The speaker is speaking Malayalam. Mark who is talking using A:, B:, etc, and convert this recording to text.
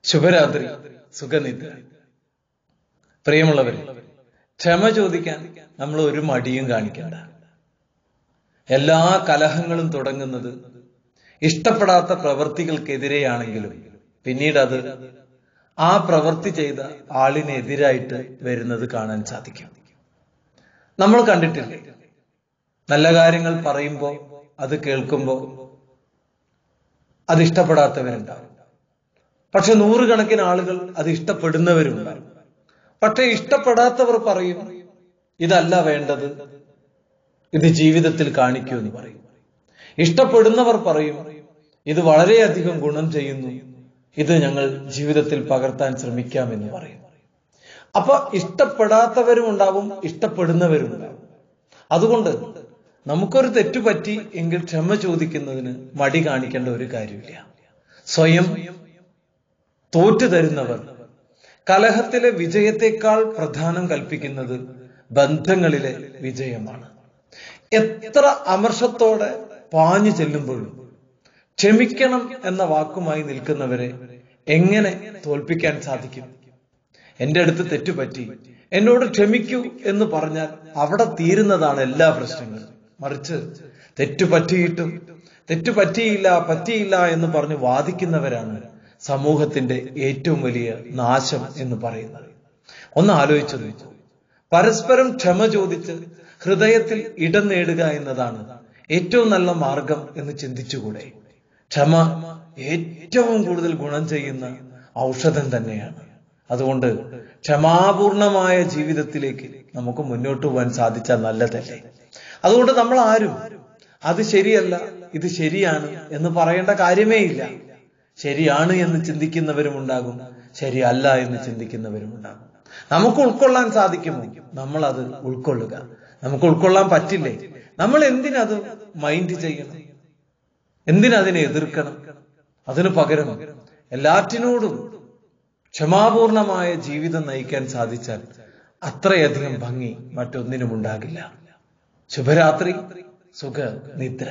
A: ശുഭരാത്രി, സുഖനിദ്ര. പ്രിയമുള്ളവരെ, ക്ഷമ ചോദിക്കാൻ നമ്മൾ ഒരു മടിയും കാണിക്കണ്ട. എല്ലാ കലഹങ്ങളും തുടങ്ങുന്നത് ഇഷ്ടപ്പെടാത്ത പ്രവൃത്തികൾക്കെതിരെയാണെങ്കിലും പിന്നീട് അത് ആ പ്രവൃത്തി ചെയ്ത ആളിനെതിരായിട്ട് വരുന്നത് കാണാൻ സാധിക്കും. നമ്മൾ കണ്ടിട്ടില്ലേ, നല്ല കാര്യങ്ങൾ പറയുമ്പോൾ അത് കേൾക്കുമ്പോൾ അത് ഇഷ്ടപ്പെടാത്തവരുണ്ടാവും. പക്ഷെ നൂറുകണക്കിന് ആളുകൾ അത് ഇഷ്ടപ്പെടുന്നവരുണ്ടാവും. പക്ഷെ ഇഷ്ടപ്പെടാത്തവർ പറയും, ഇതല്ല വേണ്ടത്, ഇത് ജീവിതത്തിൽ കാണിക്കൂ എന്ന് പറയും. ഇഷ്ടപ്പെടുന്നവർ പറയും, ഇത് വളരെയധികം ഗുണം ചെയ്യുന്നു, ഇത് ഞങ്ങൾ ജീവിതത്തിൽ പകർത്താൻ ശ്രമിക്കാമെന്ന് പറയും. അപ്പൊ ഇഷ്ടപ്പെടാത്തവരും ഉണ്ടാവും, ഇഷ്ടപ്പെടുന്നവരും ഉണ്ടാവും. അതുകൊണ്ട് നമുക്കൊരു തെറ്റുപറ്റി എങ്കിൽ ക്ഷമ ചോദിക്കുന്നതിന് മടി കാണിക്കേണ്ട ഒരു കാര്യമില്ല. സ്വയം തോറ്റു തരുന്നവർ കലഹത്തിലെ വിജയത്തെക്കാൾ പ്രധാനം കൽപ്പിക്കുന്നത് ബന്ധങ്ങളിലെ വിജയമാണ്. എത്ര അമർഷത്തോടെ പാഞ്ഞു ചെല്ലുമ്പോഴും ക്ഷമിക്കണം എന്ന വാക്കുമായി നിൽക്കുന്നവരെ എങ്ങനെ തോൽപ്പിക്കാൻ സാധിക്കും? എന്റെ അടുത്ത് തെറ്റുപറ്റി, എന്നോട് ക്ഷമിക്കൂ എന്ന് പറഞ്ഞാൽ അവിടെ തീരുന്നതാണ് എല്ലാ പ്രശ്നങ്ങളും. മറിച്ച് തെറ്റുപറ്റിയിട്ടും പറ്റിയില്ല എന്ന് പറഞ്ഞ് വാദിക്കുന്നവരാണ് സമൂഹത്തിന്റെ ഏറ്റവും വലിയ നാശം എന്ന് പറയുന്നത്. ഒന്ന് ആലോചിച്ചു നോക്കൂ. പരസ്പരം ക്ഷമ ചോദിച്ച് ഹൃദയത്തിൽ ഇടം നേടുക എന്നതാണ് ഏറ്റവും നല്ല മാർഗം എന്ന് ചിന്തിച്ചുകൂടെ? ക്ഷമ ഏറ്റവും കൂടുതൽ ഗുണം ചെയ്യുന്ന ഔഷധം തന്നെയാണ്. അതുകൊണ്ട് ക്ഷമാപൂർണമായ ജീവിതത്തിലേക്ക് നമുക്ക് മുന്നോട്ട് പോകാൻ സാധിച്ചാൽ നല്ലതല്ലേ? അതുകൊണ്ട് നമ്മൾ ആരും അത് ശരിയല്ല, ഇത് ശരിയാണ് എന്ന് പറയേണ്ട കാര്യമേ ഇല്ല. ശരിയാണ് എന്ന് ചിന്തിക്കുന്നവരും ഉണ്ടാകും, ശരിയല്ല എന്ന് ചിന്തിക്കുന്നവരും ഉണ്ടാകും. നമുക്ക് ഉൾക്കൊള്ളാൻ സാധിക്കുമോ? നമ്മൾ അത് ഉൾക്കൊള്ളുക. നമുക്ക് ഉൾക്കൊള്ളാൻ പറ്റില്ലേ, നമ്മൾ എന്തിനത് മൈൻഡ് ചെയ്യണം? എന്തിനതിനെ എതിർക്കണം? അതിനു പകരം എല്ലാറ്റിനോടും ക്ഷമാപൂർണമായ ജീവിതം നയിക്കാൻ സാധിച്ചാൽ അത്രയധികം ഭംഗി മറ്റൊന്നിനും ഉണ്ടാകില്ല. ശുഭരാത്രി, സുഖനിദ്ര.